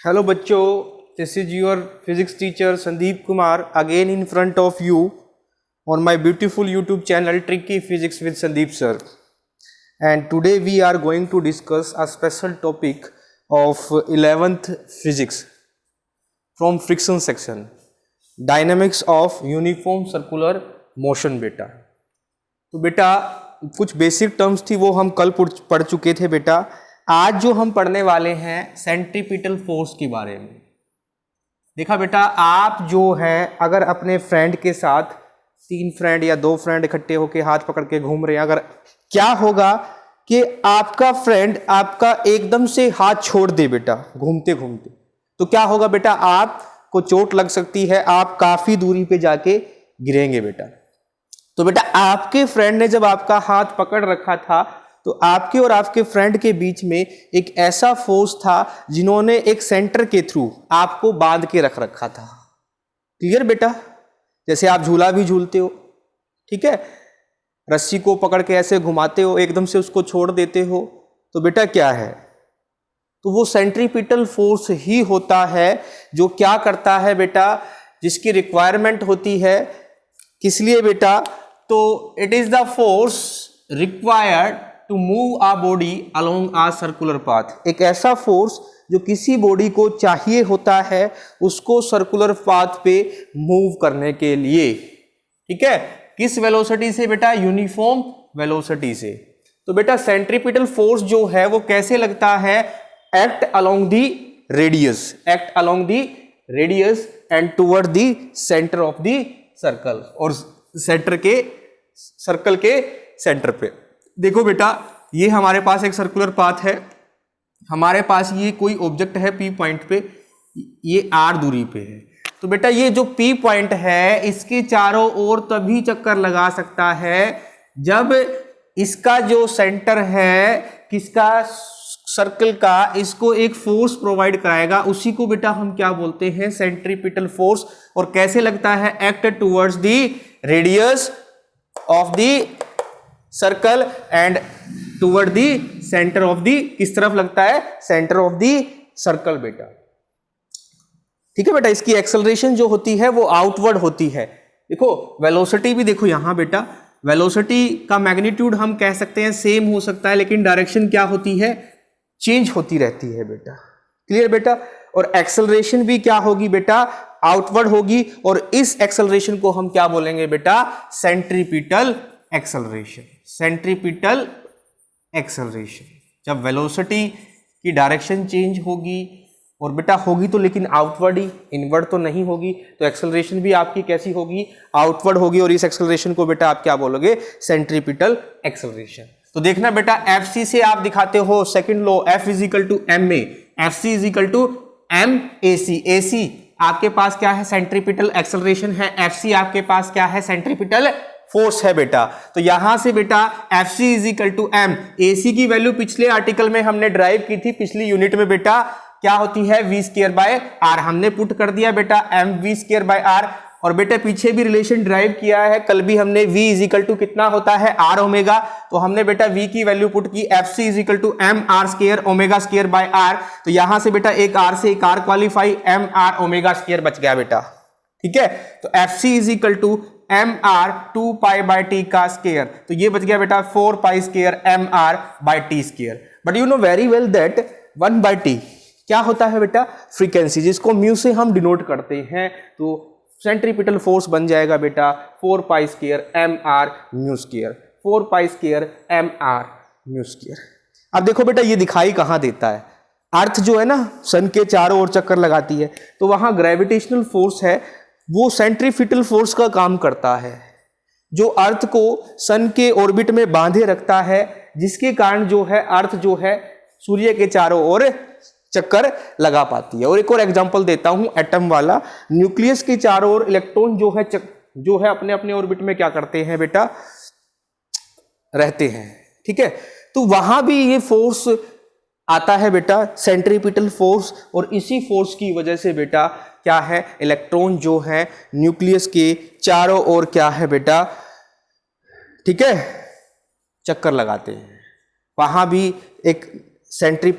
Hello बच्चों, this is your physics teacher Sandeep Kumar again in front of you on my beautiful YouTube channel Tricky Physics with Sandeep sir. And today we are going to discuss a special topic of 11th physics from friction section, dynamics of uniform circular motion. बेटा तो बेटा कुछ basic terms थी वो हम कल पढ़ चुके थे बेटा। आज जो हम पढ़ने वाले हैं सेंट्रीपिटल फोर्स के बारे में। देखा बेटा, आप जो है अगर अपने फ्रेंड के साथ 3 फ्रेंड या 2 फ्रेंड इकट्ठे होके हाथ पकड़ के घूम रहे हैं, अगर क्या होगा कि आपका फ्रेंड आपका एकदम से हाथ छोड़ दे बेटा घूमते घूमते, तो क्या होगा बेटा, आपको चोट लग सकती है, आप काफी दूरी पे जाके गिरेंगे बेटा। तो बेटा आपके फ्रेंड ने जब आपका हाथ पकड़ रखा था तो आपके और आपके फ्रेंड के बीच में एक ऐसा फोर्स था जिन्होंने एक सेंटर के थ्रू आपको बांध के रख रखा था। क्लियर बेटा? जैसे आप झूला भी झूलते हो, ठीक है, रस्सी को पकड़ के ऐसे घुमाते हो, एकदम से उसको छोड़ देते हो, तो बेटा क्या है, तो वो सेंट्रीपिटल फोर्स ही होता है जो क्या करता है बेटा, जिसकी रिक्वायरमेंट होती है किस लिए बेटा, तो it is the force required to move a body along a circular path. एक ऐसा फोर्स जो किसी बॉडी को चाहिए होता है उसको सर्कुलर पाथ पे मूव करने के लिए, ठीक है, किस वेलोसिटी से बेटा, यूनिफॉर्म वेलोसिटी से। तो बेटा सेंट्रीपिटल फोर्स जो है वो कैसे लगता है, act along the radius, act along the radius and toward the centre of the circle, और सेंटर के सर्कल के सेंटर पे। देखो बेटा, ये हमारे पास एक सर्कुलर पाथ है, हमारे पास ये कोई ऑब्जेक्ट है P पॉइंट पे, ये R दूरी पे है। तो बेटा ये जो P पॉइंट है इसके चारों ओर तभी चक्कर लगा सकता है जब इसका जो सेंटर है किसका, सर्कल का, इसको एक फोर्स प्रोवाइड कराएगा, उसी को बेटा हम क्या बोलते हैं, सेंट्रीपिटल फोर्स। और कैसे लगता है, act towards the radius of the circle and toward the centre of the, किस तरफ लगता है, सेंटर ऑफ दी सर्कल बेटा। ठीक है बेटा, इसकी एक्सेलरेशन जो होती है वो आउटवर्ड होती है। देखो वेलोसिटी भी देखो यहां बेटा, वेलोसिटी का मैग्नीट्यूड हम कह सकते हैं सेम हो सकता है, लेकिन डायरेक्शन क्या होती है, चेंज होती रहती है बेटा। क्लियर बेटा? और एक्सेलरेशन भी क्या होगी बेटा, आउटवर्ड होगी, और इस एक्सेलरेशन को हम क्या बोलेंगे बेटा, सेंट्रीपिटल एक्सेलरेशन। सेंट्रीपिटल एक्सेलरेशन जब वेलोसिटी की डायरेक्शन चेंज होगी, और बेटा होगी तो लेकिन आउटवर्ड ही, इनवर्ड तो नहीं होगी, तो एक्सेलरेशन भी आपकी कैसी होगी, आउटवर्ड होगी, और इस एक्सेलरेशन को बेटा आप क्या बोलोगे, सेंट्रीपिटल एक्सेलरेशन। तो देखना बेटा, एफ से आप दिखाते हो second law, F is equal to M A, F C is equal to M A C. A C आपके पास क्या है, सेंट्रीपिटल एक्सेलरेशन है, एफ सी आपके पास क्या है, सेंट्रीपिटल फोर्स है बेटा। तो यहां से बेटा F C is equal to M, A C की वैल्यू पिछले आर्टिकल में हमने ड्राइव की थी, पिछली यूनिट में बेटा क्या होती है, वी स्क्वायर बाय आर, हमने पुट कर दिया बेटा m v square by r. और बेटा पीछे भी रिलेशन ड्राइव किया है, कल भी हमने v इज इक्वल टू कितना होता है, आर ओमेगा, तो हमने बेटा v की वैल्यू पुट की, F C is equal to m r square omega square by r. तो यहां से बेटा एक आर से एक r qualify, m r omega square बच गया बेटा, ठीक है। तो F C is equal to m r 2 pi by T का स्क्वायर, तो ये बच गया बेटा 4 pi square m r by T square. But you know very well that 1 bye T क्या होता है बेटा, फ्रीक्वेंसी, जिसको म्यू से हम डिनोट करते हैं। तो सेंट्रीपिटल फोर्स बन जाएगा बेटा 4 pi square m r mu square, 4 pi square m r mu square. अब देखो बेटा ये दिखाई कहां देता है, अर्थ जो है ना सन के चारों ओर चक्कर लगाती है, तो वहां ग्रेविटेशनल फोर्स है, वो सेंट्रीपिटल फोर्स का काम करता है, जो अर्थ को सन के ऑर्बिट में बांधे रखता है, जिसके कारण जो है अर्थ जो है सूर्य के चारों ओर चक्कर लगा पाती है। और एक और एग्जांपल देता हूं एटम वाला, न्यूक्लियस के चारों ओर इलेक्ट्रॉन जो है अपने अपने ऑर्बिट में क्या करते हैं बेटा, रहते हैं, ठीक है। तो वहां भी ये फोर्स आता है बेटा, सेंट्रीपिटल फोर्स, और इसी फोर्स की वजह से बेटा क्या है, इलेक्ट्रॉन जो है न्यूक्लियस के चारों ओर क्या है बेटा, ठीक है, चक्कर लगाते हैं। वहां भी एक सेंट्रीपिटल